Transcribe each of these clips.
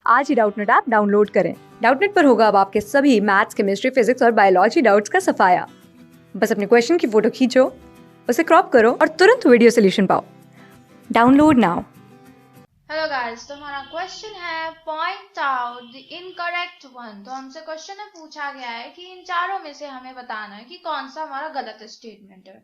आज ही Doubtnut app download करें। Doubtnut पर होगा अब आपके सभी मैथ्स, केमिस्ट्री, फिजिक्स और बायोलॉजी डाउट्स का सफाया। बस अपने क्वेश्चन की फोटो खींचो, उसे क्रॉप करो और तुरंत वीडियो सोल्यूशन पाओ। Download now. हेलो गाइस, तो हमारा क्वेश्चन है point out the incorrect one. तो हमसे क्वेश्चन में पूछा गया है कि इन चारों में से हमें बताना है कि कौन सा हमारा गलत स्टेटमेंट है।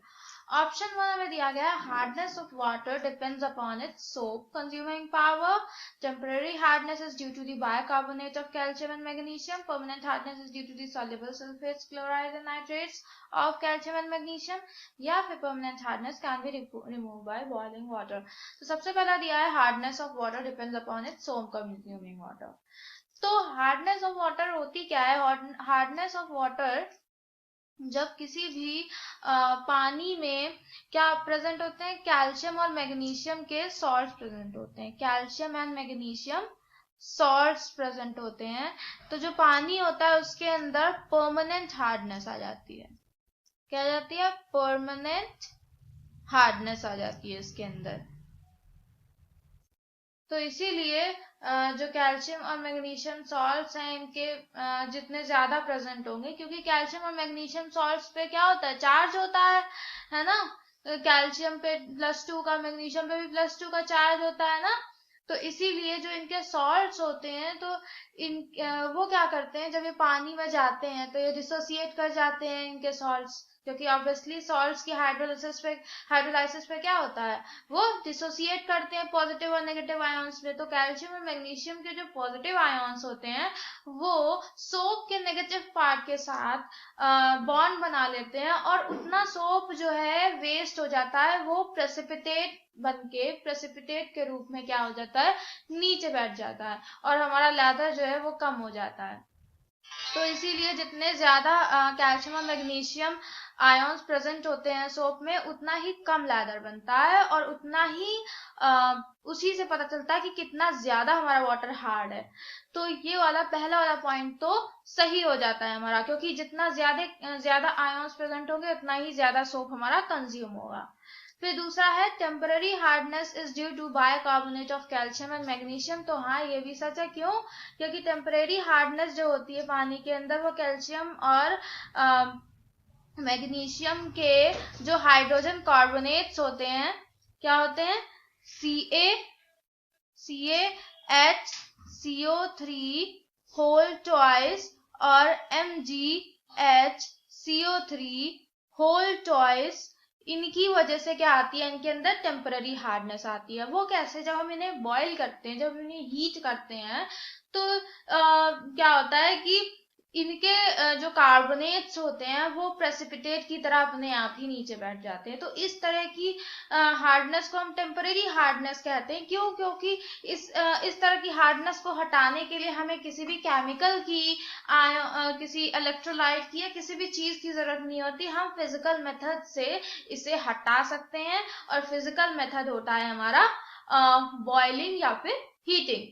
ऑप्शन वन हमें दिया गया है hardness of water depends upon its soap consuming power, temporary hardness is due to the bicarbonate of calcium and magnesium, permanent hardness is due to the soluble sulphates, chloride and nitrates of calcium and magnesium, या फिर permanent hardness can be remove by boiling water. तो सबसे पहला दिया है hardness of water depends upon its soap consuming water. तो hardness of water होती क्या है? हार्डनेस ऑफ वाटर जब किसी भी पानी में क्या प्रेजेंट होते हैं, कैल्शियम और मैग्नीशियम के सॉल्ट्स प्रेजेंट होते हैं, calcium and magnesium salts present होते हैं। तो जो पानी होता है उसके अंदर परमानेंट हार्डनेस आ जाती है। क्या आ जाती है? परमानेंट हार्डनेस आ जाती है इसके अंदर। तो इसीलिए जो कैल्शियम और मैग्नीशियम सॉल्ट्स हैं इनके जितने ज्यादा प्रेजेंट होंगे, क्योंकि कैल्शियम और मैग्नीशियम सॉल्ट्स पे क्या होता है? चार्ज होता है ना। कैल्शियम पे +2 का, मैग्नीशियम पे भी +2 का चार्ज होता है ना। तो इसीलिए जो इनके सॉल्ट्स होते हैं, तो इन वो क्या करते हैं, जब ये पानी में जाते हैं तो ये डिसोसिएट कर जाते हैं इनके सॉल्ट्स, क्योंकि ऑब्वियसली सॉल्ट्स की हाइड्रोलाइसिस पे क्या होता है, वो डिसोसिएट करते हैं पॉजिटिव और नेगेटिव आयंस में। तो कैल्शियम और मैग्नीशियम के जो पॉजिटिव आयंस होते हैं वो सोप के नेगेटिव पार्ट के साथ बॉन्ड बना लेते हैं, और उतना सोप जो है वेस्ट हो जाता है, वो प्रेसिपिटेट बनके प्रेसिपिटेट के रूप में क्या हो जाता है, नीचे बैठ जाता है, और हमारा लेदर जो है वो कम हो जाता है। तो इसीलिए जितने ज्यादा कैल्शियम और मैग्नीशियम आयंस प्रेजेंट होते हैं सोप में, उतना ही कम लेदर बनता है, और उतना ही उसी से पता चलता है कि कितना ज्यादा हमारा वाटर हार्ड है। तो ये वाला पहला वाला पॉइंट तो सही हो जाता है हमारा, क्योंकि जितना ज्यादा आयंस प्रेजेंट होंगे उतना ही ज्यादा सोप हमारा कंज्यूम होगा। फिर दूसरा है temporary hardness is due to bicarbonate of calcium and magnesium. तो हाँ, ये भी सच है। क्यों? क्योंकि टेम्परेरी हार्डनेस जो होती है पानी के अंदर, वो कैल्शियम और मैग्नीशियम के जो हाइड्रोजन कार्बोनेट्स होते हैं, क्या होते हैं, CaHCO3 होल ट्वाइस और MgHCO3 होल ट्वाइस, इनकी वजह से क्या आती है, इनके अंदर टेम्पररी हार्डनेस आती है। वो कैसे? जब हम इन्हें बॉईल करते हैं, जब इन्हें हीट करते हैं, तो क्या होता है कि इनके जो कार्बोनेट्स होते हैं वो प्रेसिपिटेट की तरह अपने आप ही नीचे बैठ जाते हैं। तो इस तरह की हार्डनेस को हम टेम्परेरी हार्डनेस कहते हैं। क्यों? क्योंकि इस तरह की हार्डनेस को हटाने के लिए हमें किसी भी केमिकल की, किसी इलेक्ट्रोलाइट की, या किसी भी चीज की जरूरत नहीं होती। हम फिजिकल मेथड से इसे हटा सकते हैं, और फिजिकल मेथड होता है हमारा बॉइलिंग या फिर हीटिंग।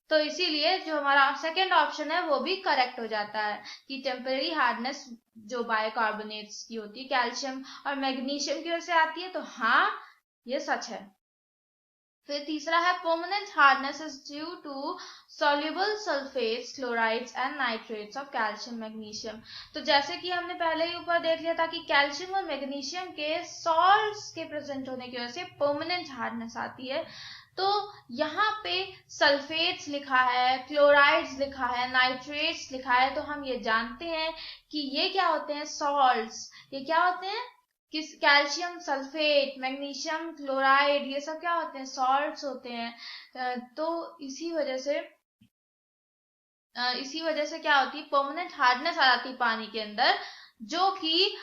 तो इसीलिए जो हमारा सेकेंड ऑप्शन है वो भी करेक्ट हो जाता है कि टेम्परेरी हार्डनेस जो बायोकार्बोनेट्स की होती है, कैल्शियम और मैग्नीशियम की वजह से आती है। तो हाँ, ये सच है। फिर तीसरा है permanent hardness is due to soluble sulphates, chlorides and nitrates of calcium magnesium. तो जैसे कि हमने पहले ही ऊपर देख लिया था कि कैल्शियम और मैग्नीशियम के सॉल्ट्स के प्रेजेंट होने की वजह से परमानेंट हार्डनेस आती है। तो यहाँ पे सल्फेट्स लिखा है, क्लोराइड्स लिखा है, नाइट्रेट्स लिखा है, तो हम ये जानते हैं कि ये क्या होते हैं, सॉल्ट्स। ये क्या होते हैं? किस कैल्शियम सल्फेट, मैग्नीशियम क्लोराइड, ये सब क्या होते हैं, सॉल्ट्स होते हैं। तो इसी वजह से क्या होती है, परमानेंट हार्डनेस आ जाती है पानी के अंदर, जो कि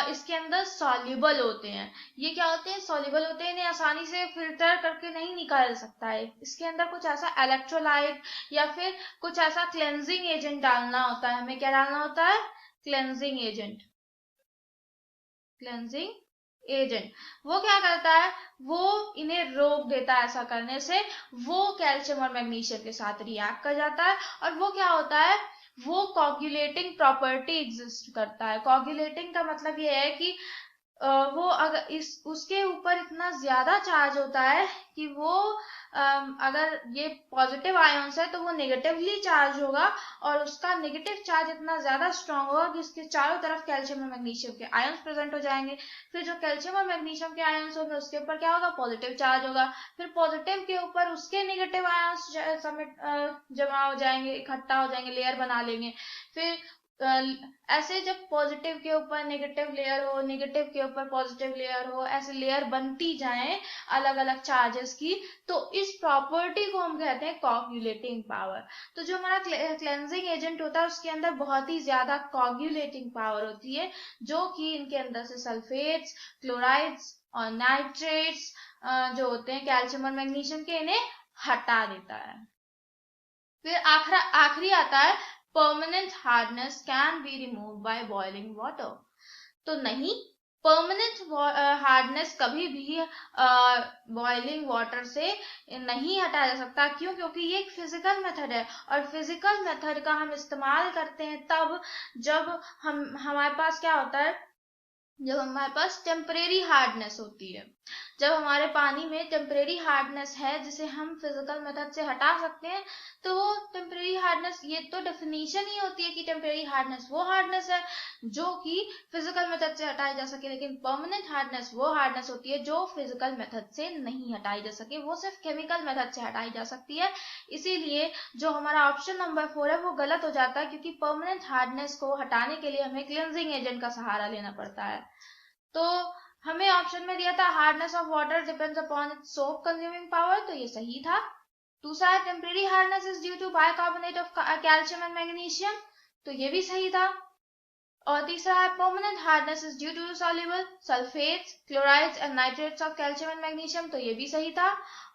इसके अंदर सॉल्युबल होते हैं। ये क्या होते हैं? सॉल्युबल होते हैं, इन्हें आसानी से फिल्टर करके नहीं निकाल सकता है। इसके अंदर कुछ ऐसा इलेक्ट्रोलाइट या फिर कुछ ऐसा क्लेंजिंग एजेंट डालना होता है। हमें क्या डालना होता है? Cleansing agent. वो क्या करता है? वो इन्हें रोक देता है ऐसा करने से। वो कैल्शियम और मैग्नीशियम के साथ रिएक्ट कर जाता है, और वो क्या होता है, वो कोगुलेटिंग प्रॉपर्टी एग्जिस्ट करता है। कोगुलेटिंग का मतलब ये है कि वो अगर उसके ऊपर इतना ज्यादा चार्ज होता है कि वो अगर ये पॉजिटिव आयंस है तो वो नेगेटिवली चार्ज होगा और उसका नेगेटिव चार्ज इतना ज्यादा स्ट्रांग होगा कि इसके चारों तरफ कैल्शियम और मैग्नीशियम के आयंस प्रेजेंट हो जाएंगे। फिर जो कैल्शियम और मैग्नीशियम के आयंस होंगे उसके ऊपर क्या होगा, पॉजिटिव चार्ज होगा। फिर पॉजिटिव के ऊपर उसके नेगेटिव आयंस जमा हो जाएंगे, इकट्ठा हो जाएंगे, लेयर बना लेंगे। फिर ऐसे जब पॉजिटिव के ऊपर नेगेटिव लेयर हो, नेगेटिव के ऊपर पॉजिटिव लेयर हो, ऐसे लेयर बनती जाएं अलग अलग चार्जेस की, तो इस प्रॉपर्टी को हम कहते हैं कोगुलेटिंग पावर। तो जो हमारा क्लेंजिंग एजेंट होता है उसके अंदर बहुत ही ज्यादा कोगुलेटिंग पावर होती है, जो कि इनके अंदर से सल्फेट्स, क्लोराइड्स और नाइट्रेट्स जो होते हैं कैल्शियम और मैग्नीशियम के, इन्हें हटा देता है। फिर आखिरी आता है permanent hardness can be remove by boiling water. तो नहीं, परमानेंट हार्डनेस कभी भी बॉइलिंग वाटर से नहीं हटाया जा सकता। क्यों? क्योंकि ये एक फिजिकल मेथड है और फिजिकल मेथड का हम इस्तेमाल करते हैं तब जब हमारे पास क्या होता है, जब हमारे पास टेम्परेरी हार्डनेस होती है। जब हमारे पानी में टेम्परेरी हार्डनेस है जिसे हम फिजिकल मेथड से हटा सकते हैं, तो वो टेम्परेरी हार्डनेस, ये तो डेफिनेशन ही होती है कि टेम्परेरी हार्डनेस वो हार्डनेस है जो कि फिजिकल मेथड से हटाई जा सके। लेकिन परमानेंट हार्डनेस वो हार्डनेस होती है जो फिजिकल मेथड से नहीं हटाई जा सके, वो सिर्फ केमिकल मेथड से हटाई जा सकती है। इसीलिए जो हमारा ऑप्शन नंबर 4 है वो गलत हो जाता है, क्योंकि परमानेंट हार्डनेस को हटाने के लिए हमें क्लींजिंग एजेंट का सहारा लेना पड़ता है। तो हमें ऑप्शन में दिया था hardness of water depends upon its soap consuming power, तो ये सही था। दूसरा है temporary hardness is due to bicarbonate of calcium and magnesium, तो ये भी सही था। और तीसरा है permanent hardness is due to soluble sulphates, chlorides and nitrates of calcium and magnesium, तो ये भी सही था।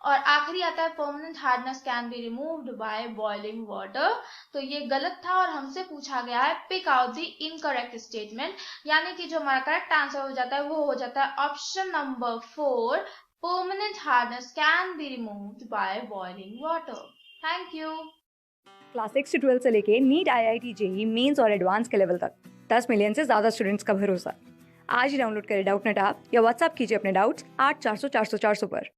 और आखिरी आता है permanent hardness can be removed by boiling water, तो ये गलत था और हमसे पूछा गया है pick out the incorrect statement, यानी कि जो हमारा करेक्ट आंसर हो जाता है वो हो जाता है option number 4, permanent hardness can be removed by boiling water. Thank you. Class 6 से 12 से लेके नीट, IIT, जेई मेंस और एडवांस के लेवल तक 10 मिलियन से ज़्यादा स्टूडेंट्स का भरोसा। आज ही डाउनलोड करें डाउटनेट ऐप या व्हाट्सएप कीजिए अपने डाउट्स 8400 400 400 पर।